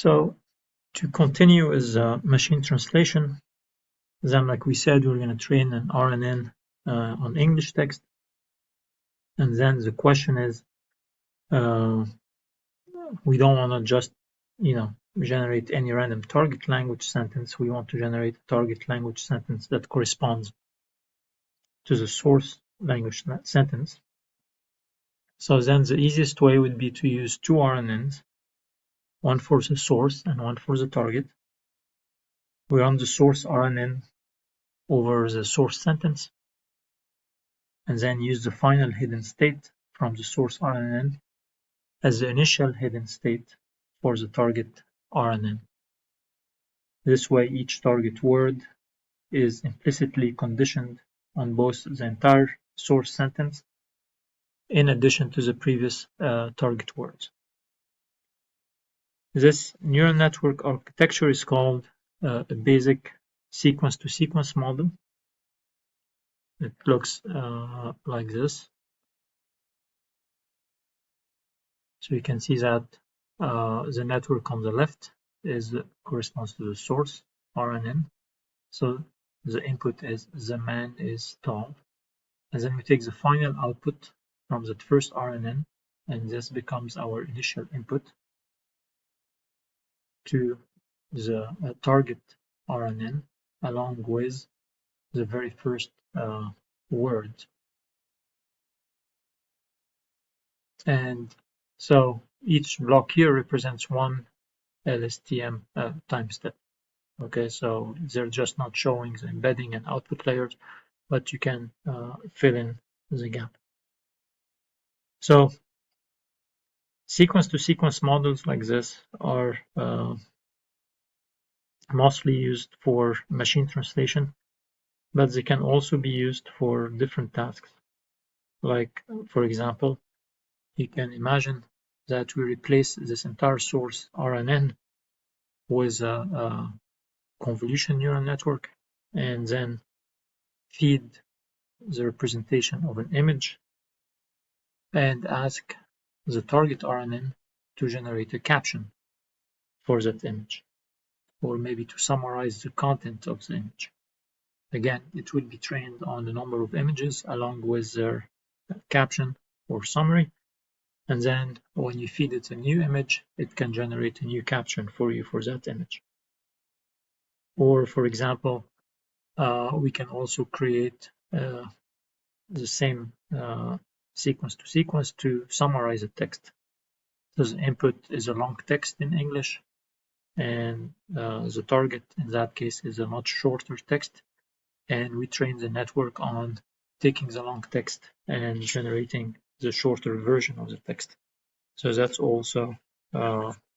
So to continue is machine translation. Then, like we said, we're going to train an RNN on English text. And then the question is, we don't want to just, generate any random target language sentence. We want to generate a target language sentence that corresponds to the source language sentence. So then the easiest way would be to use two RNNs, one for the source and one for the target. We run the source RNN over the source sentence, and then use the final hidden state from the source RNN as the initial hidden state for the target RNN. This way, each target word is implicitly conditioned on both the entire source sentence in addition to the previous target words. This neural network architecture is called a basic sequence-to-sequence model. It looks like this. So you can see that the network on the left corresponds to the source RNN. So the input is the man is tall. And then we take the final output from that first RNN, and this becomes our initial input to the target RNN along with the very first word. And so each block here represents one LSTM time step. Okay, so they're just not showing the embedding and output layers, but you can fill in the gap. So sequence-to-sequence models like this are mostly used for machine translation, but they can also be used for different tasks. Like, for example, you can imagine that we replace this entire source RNN with a convolution neural network and then feed the representation of an image and ask the target RNN to generate a caption for that image, or maybe to summarize the content of the image. Again, it will be trained on the number of images along with their caption or summary, and then when you feed it a new image, it can generate a new caption for you for that image. Or, for example, we can also create the same sequence-to-sequence to summarize a text. So the input is a long text in English, and the target in that case is a much shorter text, and we train the network on taking the long text and generating the shorter version of the text. So that's also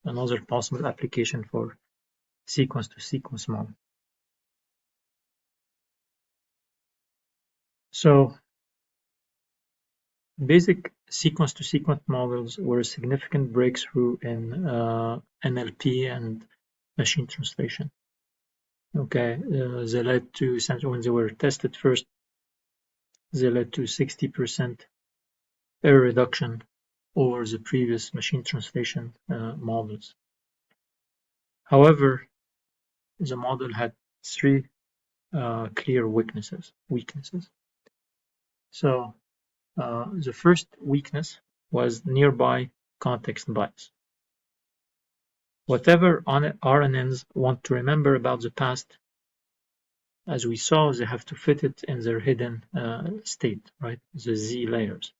another possible application for sequence-to-sequence model. So basic sequence-to-sequence models were a significant breakthrough in NLP and machine translation. Okay, they led to, when they were tested first, they led to 60% error reduction over the previous machine translation models. However, the model had three clear weaknesses. So the first weakness was nearby context bias. Whatever RNNs want to remember about the past, as we saw, they have to fit it in their hidden state, right? The Z layers.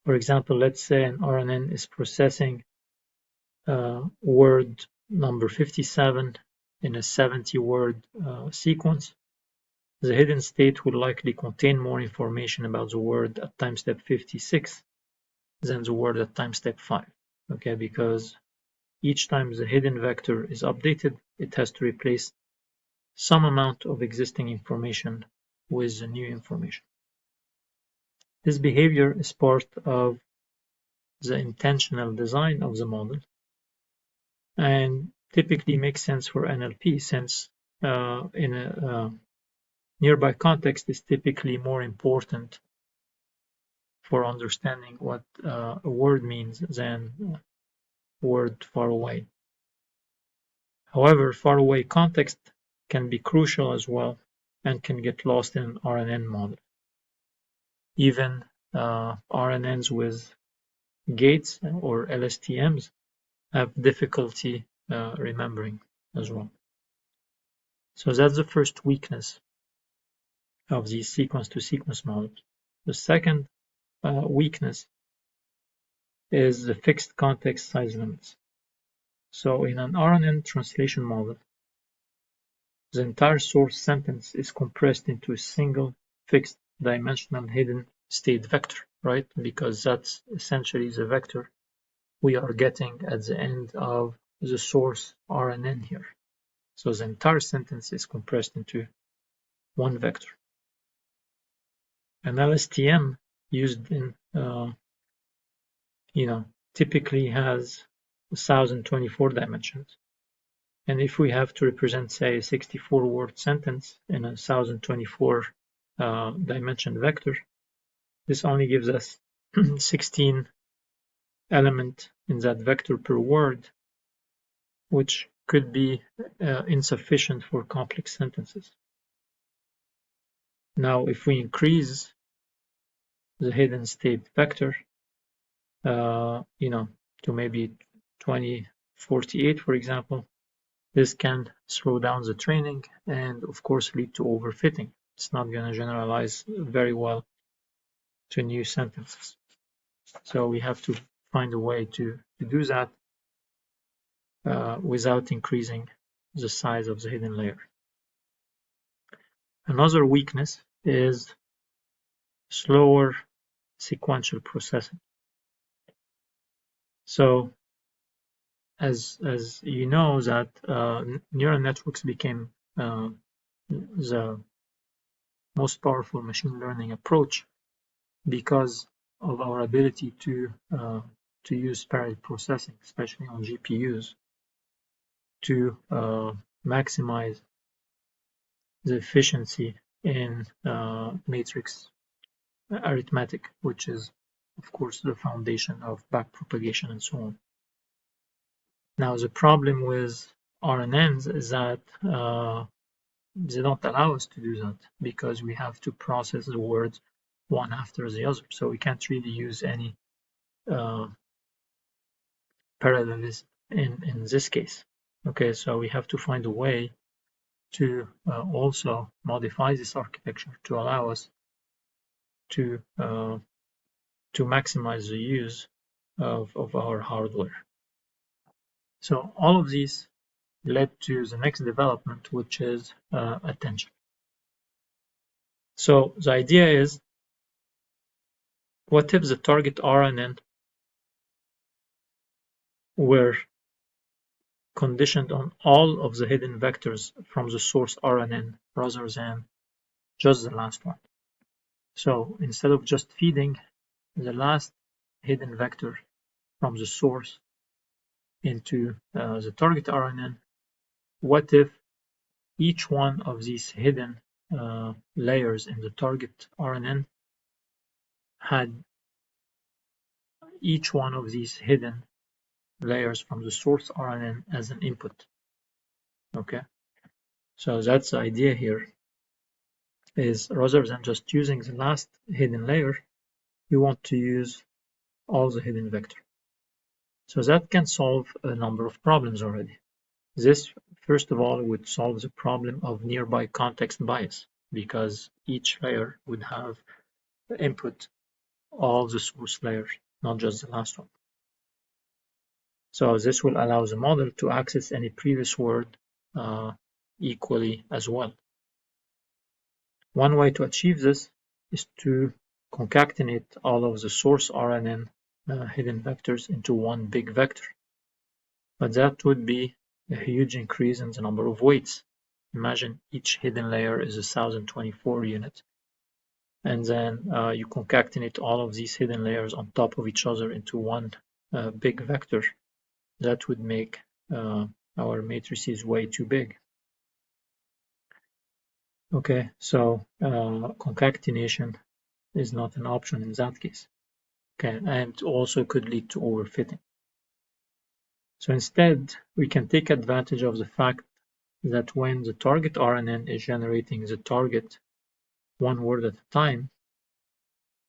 For example, let's say an RNN is processing word number 57 in a 70-word sequence. The hidden state will likely contain more information about the word at time step 56 than the word at time step 5. Okay, because each time the hidden vector is updated, it has to replace some amount of existing information with the new information. This behavior is part of the intentional design of the model and typically makes sense for NLP, since in a nearby context is typically more important for understanding what a word means than a word far away. However, faraway context can be crucial as well and can get lost in an RNN model. Even RNNs with gates or LSTMs have difficulty remembering as well. So that's the first weakness of these sequence-to-sequence models. The second weakness is the fixed context size limits. So in an RNN translation model, the entire source sentence is compressed into a single fixed dimensional hidden state vector, right? Because that's essentially the vector we are getting at the end of the source RNN here. So the entire sentence is compressed into one vector. An LSTM used in, typically has 1024 dimensions. And if we have to represent, say, a 64-word sentence in a 1024 dimension vector, this only gives us 16 elements in that vector per word, which could be insufficient for complex sentences. Now, if we increase the hidden state vector, to maybe 2048, for example, this can slow down the training and, of course, lead to overfitting. It's not going to generalize very well to new sentences. So we have to find a way to do that without increasing the size of the hidden layer. Another weakness is slower sequential processing. So as you know that neural networks became the most powerful machine learning approach because of our ability to use parallel processing, especially on GPUs, to maximize the efficiency in matrix arithmetic, which is, of course, the foundation of backpropagation and so on. Now, the problem with RNNs is that they don't allow us to do that because we have to process the words one after the other. So we can't really use any parallelism in this case. Okay, so we have to find a way to also modify this architecture to allow us to maximize the use of our hardware. So all of these led to the next development, which is attention. So the idea is, what if the target RNN were conditioned on all of the hidden vectors from the source RNN rather than just the last one? So instead of just feeding the last hidden vector from the source into the target RNN, what if each one of these hidden layers in the target RNN had each one of these hidden layers from the source RNN as an input? Okay, so that's the idea here, is rather than just using the last hidden layer, you want to use all the hidden vector. So that can solve a number of problems already. This, first of all, would solve the problem of nearby context bias, because each layer would have input all the source layers, not just the last one. So this will allow the model to access any previous word equally as well. One way to achieve this is to concatenate all of the source RNN hidden vectors into one big vector. But that would be a huge increase in the number of weights. Imagine each hidden layer is 1024 units. And then you concatenate all of these hidden layers on top of each other into one big vector. That would make our matrices way too big. Okay, so concatenation is not an option in that case. Okay, and also could lead to overfitting. So instead, we can take advantage of the fact that when the target RNN is generating the target one word at a time,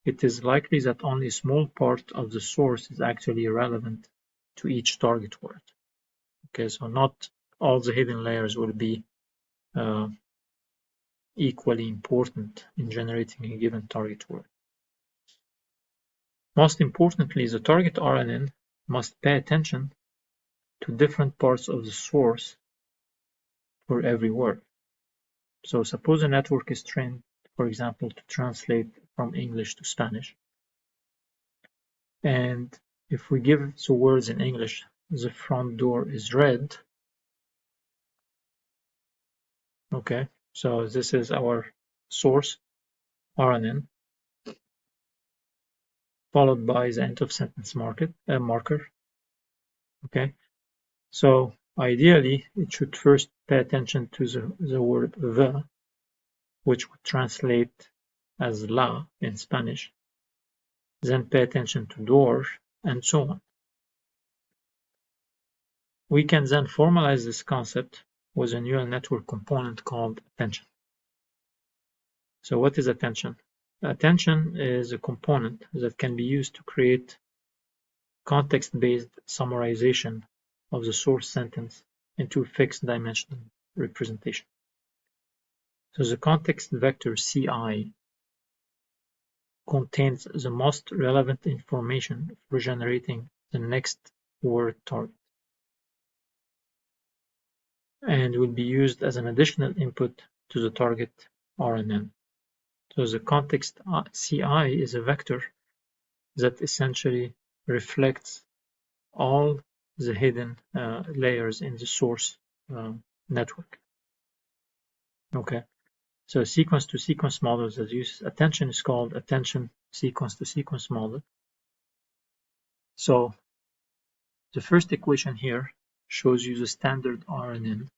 it is likely that only a small part of the source is actually relevant to each target word. Okay, so not all the hidden layers will be equally important in generating a given target word. Most importantly, the target RNN must pay attention to different parts of the source for every word. So suppose a network is trained, for example, to translate from English to Spanish. And if we give the words in English, the front door is red. Okay, so this is our source, RNN, followed by the end of sentence marker. Okay, so ideally, it should first pay attention to the word the, which would translate as la in Spanish, then pay attention to door, and so on. We can then formalize this concept with a neural network component called attention. So what is attention? Attention is a component that can be used to create context-based summarization of the source sentence into a fixed dimensional representation. So the context vector Ci contains the most relevant information for generating the next word target, and will be used as an additional input to the target RNN. So the context Ci is a vector that essentially reflects all the hidden layers in the source network. Okay, so sequence-to-sequence model that uses attention is called attention sequence-to-sequence model. So the first equation here shows you the standard RNN.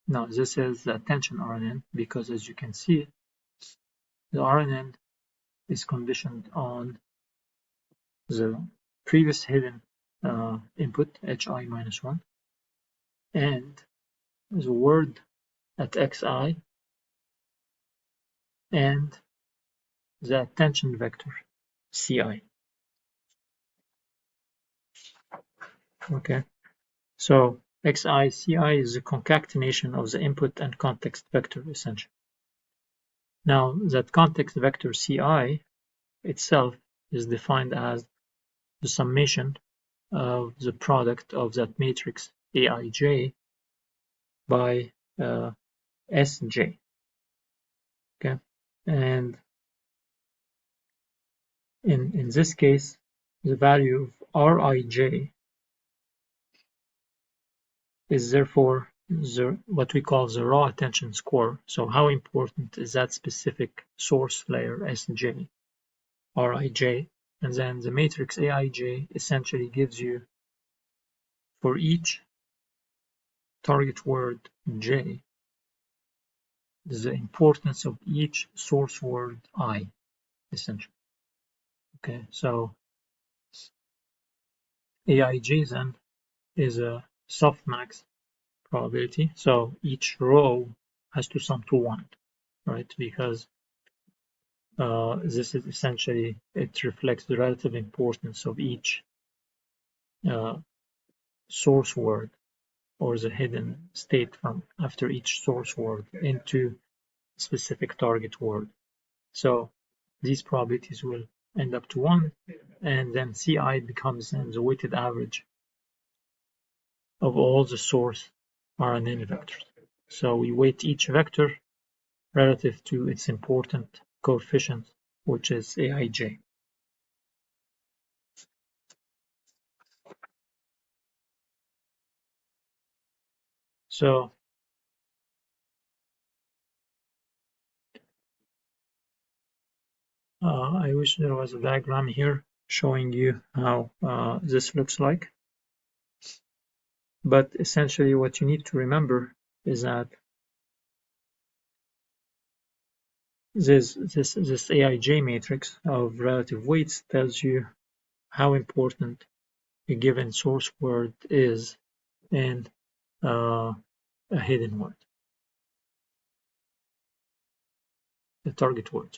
No, this is the attention RNN, because as you can see, the RNN is conditioned on the previous hidden input, hi minus 1, and the word at xi, and the attention vector ci. Okay, so xi, ci is the concatenation of the input and context vector, essentially. Now, that context vector ci itself is defined as the summation of the product of that matrix aij by sj. Okay, and in this case, the value of rij is therefore what we call the raw attention score. So how important is that specific source layer sj, rij, and then the matrix aij essentially gives you, for each target word j, the importance of each source word I, essentially. Okay, so aij then is a softmax probability, so each row has to sum to 1, right? Because this is essentially, it reflects the relative importance of each source word, or the hidden state from after each source word into specific target word. So these probabilities will end up to 1, and then Ci becomes then the weighted average of all the source RNN vectors. So we weight each vector relative to its important coefficient, which is aij. So I wish there was a diagram here showing you how this looks like. But essentially what you need to remember is that this aij matrix of relative weights tells you how important a given source word is in a hidden word, a target word.